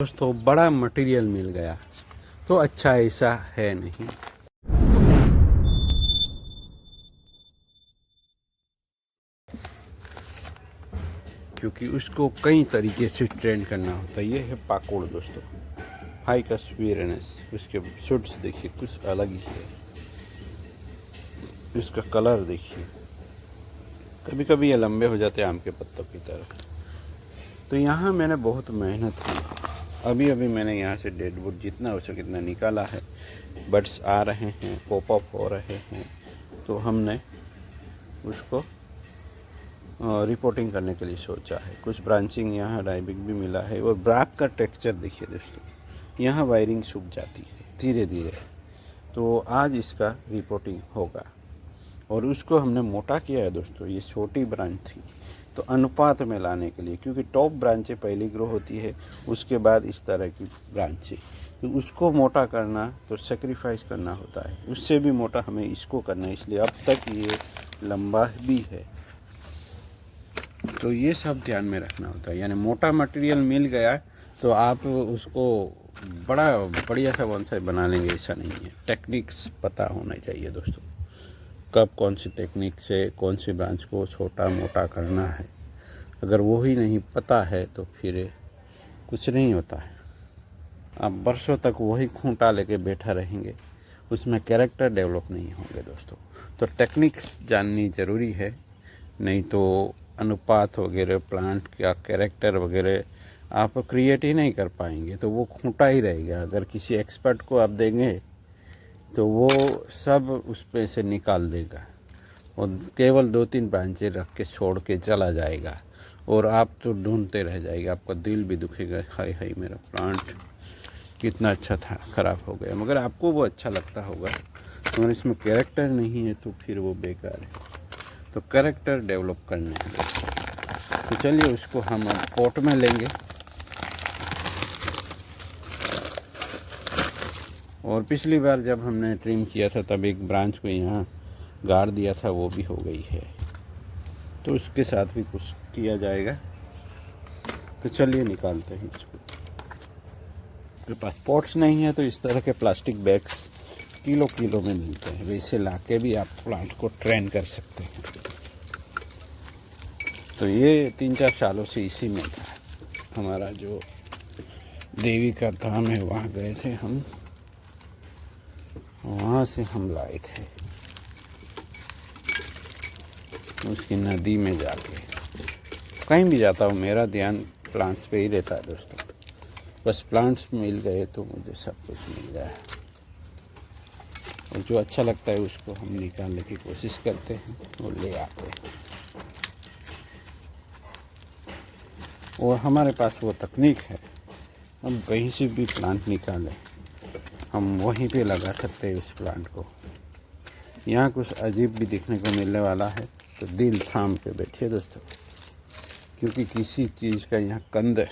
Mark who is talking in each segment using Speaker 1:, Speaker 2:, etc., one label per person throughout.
Speaker 1: दोस्तों बड़ा मटेरियल मिल गया तो अच्छा ऐसा है नहीं, क्योंकि उसको कई तरीके से ट्रेन करना होता है। ये है पाकोड़ दोस्तों, हाई कस्वीरनेस। उसके शूट्स देखिए कुछ अलग ही है, इसका कलर देखिए, कभी कभी ये लंबे हो जाते हैं आम के पत्तों की तरह। तो यहाँ मैंने बहुत मेहनत की। अभी अभी मैंने यहाँ से डेडवुड जितना हो सके इतना निकाला है। बड्स आ रहे हैं, पॉप अप हो रहे हैं, तो हमने उसको रिपोर्टिंग करने के लिए सोचा है। कुछ ब्रांचिंग यहाँ डायबिक भी मिला है। और ब्राक का टेक्सचर देखिए दोस्तों, यहाँ वायरिंग सूख जाती है धीरे धीरे। तो आज इसका रिपोर्टिंग होगा और उसको हमने मोटा किया है दोस्तों। ये छोटी ब्रांच थी तो अनुपात में लाने के लिए, क्योंकि टॉप ब्रांचें पहली ग्रो होती है, उसके बाद इस तरह की ब्रांचें, तो उसको मोटा करना तो सेक्रीफाइस करना होता है। उससे भी मोटा हमें इसको करना है, इसलिए अब तक ये लंबा भी है। तो ये सब ध्यान में रखना होता है। यानी मोटा मटेरियल मिल गया तो आप उसको बड़ा बढ़िया सा बोनसाई बना लेंगे, ऐसा नहीं है। टेक्निक्स पता होना चाहिए दोस्तों, कब कौन सी टेक्निक से कौन सी ब्रांच को छोटा मोटा करना है। अगर वो ही नहीं पता है तो फिर कुछ नहीं होता है। आप बरसों तक वही खूंटा लेके बैठा रहेंगे, उसमें कैरेक्टर डेवलप नहीं होंगे दोस्तों। तो टेक्निक्स जाननी ज़रूरी है, नहीं तो अनुपात वगैरह, प्लांट का कैरेक्टर वगैरह आप क्रिएट ही नहीं कर पाएंगे, तो वो खूंटा ही रहेगा। अगर किसी एक्सपर्ट को आप देंगे तो वो सब उस पे से निकाल देगा और केवल 2-3 ब्रांचें रख के छोड़ के चला जाएगा, और आप तो ढूंढते रह जाएगा। आपका दिल भी दुखेगा, हाय हाय मेरा प्लांट कितना अच्छा था, ख़राब हो गया। मगर आपको वो अच्छा लगता होगा, अगर इसमें कैरेक्टर नहीं है तो फिर वो बेकार है। तो कैरेक्टर डेवलप करने हैं। तो चलिए उसको हम अब पॉट में लेंगे, और पिछली बार जब हमने ट्रिम किया था तब एक ब्रांच को यहाँ गाड़ दिया था, वो भी हो गई है। तो उसके साथ भी कुछ किया जाएगा। तो चलिए निकालते हैं इसको। मेरे पास पॉट्स नहीं है तो इस तरह के प्लास्टिक बैग्स किलो किलो में मिलते हैं, वैसे लाके भी आप प्लांट को ट्रेन कर सकते हैं। तो ये 3-4 सालों से इसी में था। हमारा जो देवी का धाम है वहाँ गए थे हम, वहाँ से हम लाए थे उसकी नदी में जाके। कहीं भी जाता हूँ मेरा ध्यान प्लांट्स पे ही रहता है दोस्तों। बस प्लांट्स मिल गए तो मुझे सब कुछ मिल गया है, और जो अच्छा लगता है उसको हम निकालने की कोशिश करते हैं और ले आते हैं। और हमारे पास वो तकनीक है, हम कहीं से भी प्लांट निकालें हम वहीं पे लगा सकते हैं उस प्लांट को। यहाँ कुछ अजीब भी देखने को मिलने वाला है, तो दिल थाम के बैठिए दोस्तों, क्योंकि किसी चीज़ का यहाँ कंद है,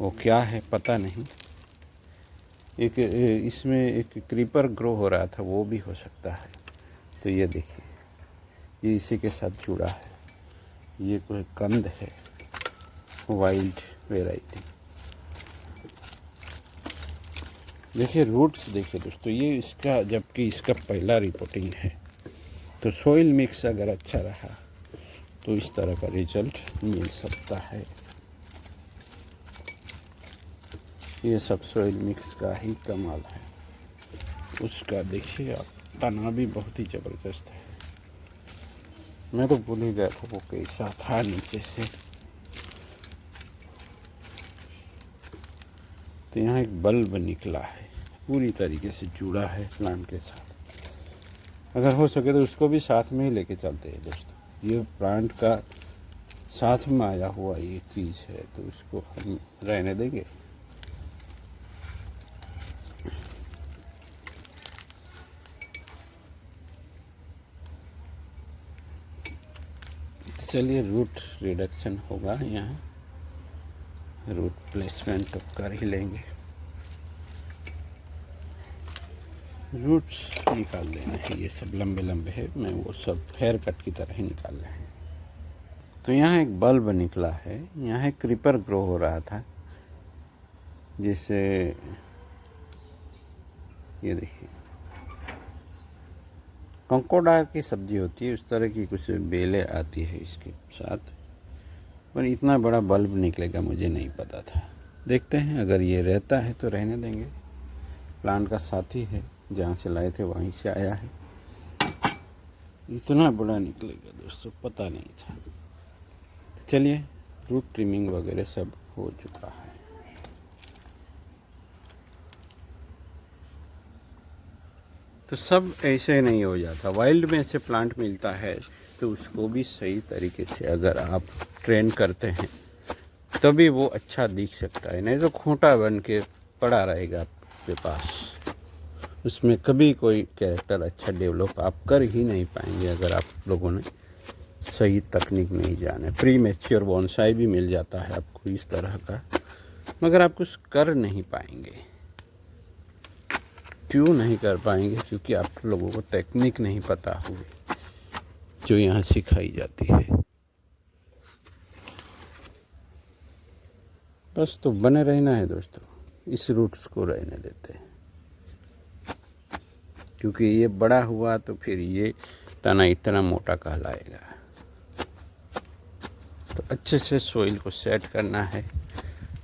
Speaker 1: वो क्या है पता नहीं। एक इसमें एक क्रीपर ग्रो हो रहा था, वो भी हो सकता है। तो ये देखिए, ये इसी के साथ जुड़ा है। ये कोई कंद है, वाइल्ड वेराइटी। देखिए रूट्स देखिए दोस्तों, ये इसका, जबकि इसका पहला रिपोर्टिंग है। तो सॉइल मिक्स अगर अच्छा रहा तो इस तरह का रिजल्ट मिल सकता है। ये सब सॉइल मिक्स का ही कमाल है। उसका देखिए आप, तना भी बहुत ही ज़बरदस्त है। मैं तो भूल ही गया था वो कैसा था नीचे से। तो यहाँ एक बल्ब निकला है, पूरी तरीके से जुड़ा है प्लांट के साथ। अगर हो सके तो उसको भी साथ में ही लेके चलते हैं दोस्तों। ये प्लांट का साथ में आया हुआ ये चीज़ है, तो उसको हम रहने देंगे। चलिए रूट रिडक्शन होगा, यहाँ रूट प्लेसमेंट तो कर ही लेंगे। रूट्स निकाल लेना है, ये सब लंबे लंबे है, मैं वो सब हेयर कट की तरह ही निकाल रहे हैं। तो यहाँ एक बल्ब निकला है, यहाँ एक क्रीपर ग्रो हो रहा था, जैसे ये देखिए कंकोड़ा की सब्जी होती है, उस तरह की कुछ बेलें आती है इसके साथ, पर इतना बड़ा बल्ब निकलेगा मुझे नहीं पता था। देखते हैं, अगर ये रहता है तो रहने देंगे। प्लांट का साथी है, जहाँ से लाए थे वहीं से आया है। इतना बड़ा निकलेगा दोस्तों, पता नहीं था। तो चलिए, रूट ट्रिमिंग वगैरह सब हो चुका है। तो सब ऐसे नहीं हो जाता, वाइल्ड में ऐसे प्लांट मिलता है तो उसको भी सही तरीके से अगर आप ट्रेन करते हैं तभी वो अच्छा दिख सकता है, नहीं तो खोटा बन के पड़ा रहेगा आपके पास। उसमें कभी कोई कैरेक्टर अच्छा डेवलप आप कर ही नहीं पाएंगे अगर आप लोगों ने सही तकनीक नहीं जाने। प्री मैच्योर बोनसाई भी मिल जाता है आपको इस तरह का, मगर आप कुछ कर नहीं पाएंगे। क्यों नहीं कर पाएंगे? क्योंकि आप लोगों को टेक्निक नहीं पता हुई जो यहाँ सिखाई जाती है। बस तो बने रहना है दोस्तों, इस रूट्स को रहने देते हैं, क्योंकि ये बड़ा हुआ तो फिर ये तना इतना मोटा कहलाएगा। तो अच्छे से सोइल को सेट करना है,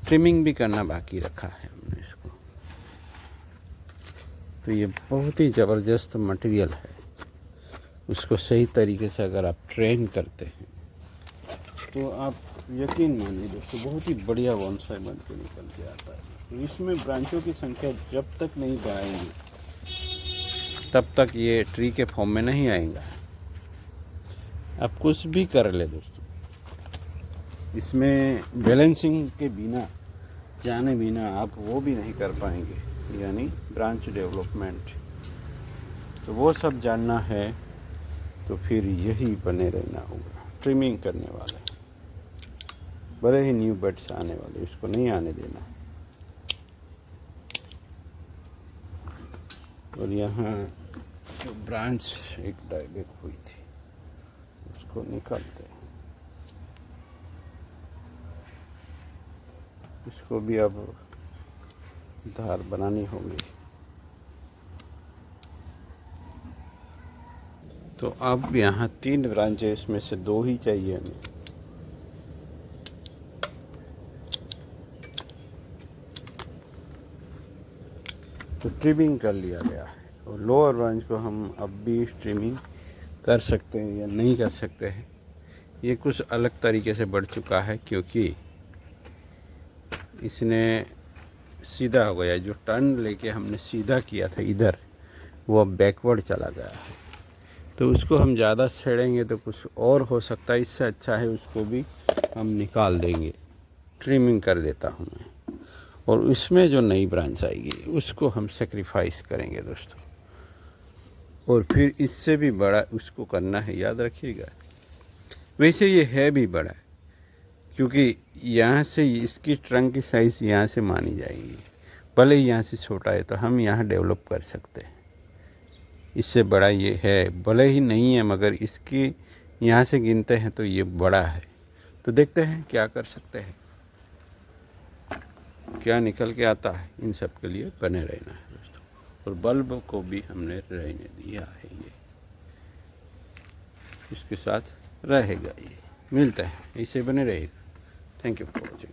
Speaker 1: ट्रिमिंग भी करना बाकी रखा है हमने इसको। तो ये बहुत ही ज़बरदस्त मटेरियल है, उसको सही तरीके से अगर आप ट्रेन करते हैं तो आप यकीन मानिए दोस्तों, बहुत ही बढ़िया बोनसाई बन के निकल के आता है। तो इसमें ब्रांचों की संख्या जब तक नहीं बढ़ाएंगे तब तक ये ट्री के फॉर्म में नहीं आएगा। आप कुछ भी कर ले दोस्तों, इसमें बैलेंसिंग के बिना जाने बिना आप वो भी नहीं कर पाएंगे, यानी ब्रांच डेवलपमेंट। तो वो सब जानना है तो फिर यही बने रहना होगा। ट्रिमिंग करने वाले, बड़े ही न्यू बड्स आने वाले, इसको नहीं आने देना। और यहाँ जो ब्रांच एक डायरेक्ट हुई थी उसको निकालते हैं, इसको भी अब धार बनानी होगी। तो अब यहाँ 3 ब्रांच है, इसमें से 2 ही चाहिए हमें। तो ट्रिमिंग कर लिया गया है, और लोअर ब्रांच को हम अब भी ट्रिमिंग कर सकते हैं या नहीं कर सकते हैं, ये कुछ अलग तरीके से बढ़ चुका है, क्योंकि इसने सीधा हो गया। जो टर्न लेके हमने सीधा किया था इधर, वो अब बैकवर्ड चला गया है। तो उसको हम ज़्यादा छेड़ेंगे तो कुछ और हो सकता है, इससे अच्छा है उसको भी हम निकाल देंगे। ट्रिमिंग कर देता हूँ मैं, और उसमें जो नई ब्रांच आएगी उसको हम सेक्रीफाइस करेंगे दोस्तों। और फिर इससे भी बड़ा उसको करना है, याद रखिएगा। वैसे ये है भी बड़ा, क्योंकि यहाँ से इसकी ट्रंक की साइज़ यहाँ से मानी जाएगी, भले ही यहाँ से छोटा है तो हम यहाँ डेवलप कर सकते हैं। इससे बड़ा ये है, भले ही नहीं है मगर इसकी यहाँ से गिनते हैं तो ये बड़ा है। तो देखते हैं क्या कर सकते हैं, क्या निकल के आता है। इन सब के लिए बने रहना है दोस्तों, और बल्ब को भी हमने रहने दिया है, ये इसके साथ रहेगा। ये मिलता है, ऐसे बने रहेगा। Thank you for watching.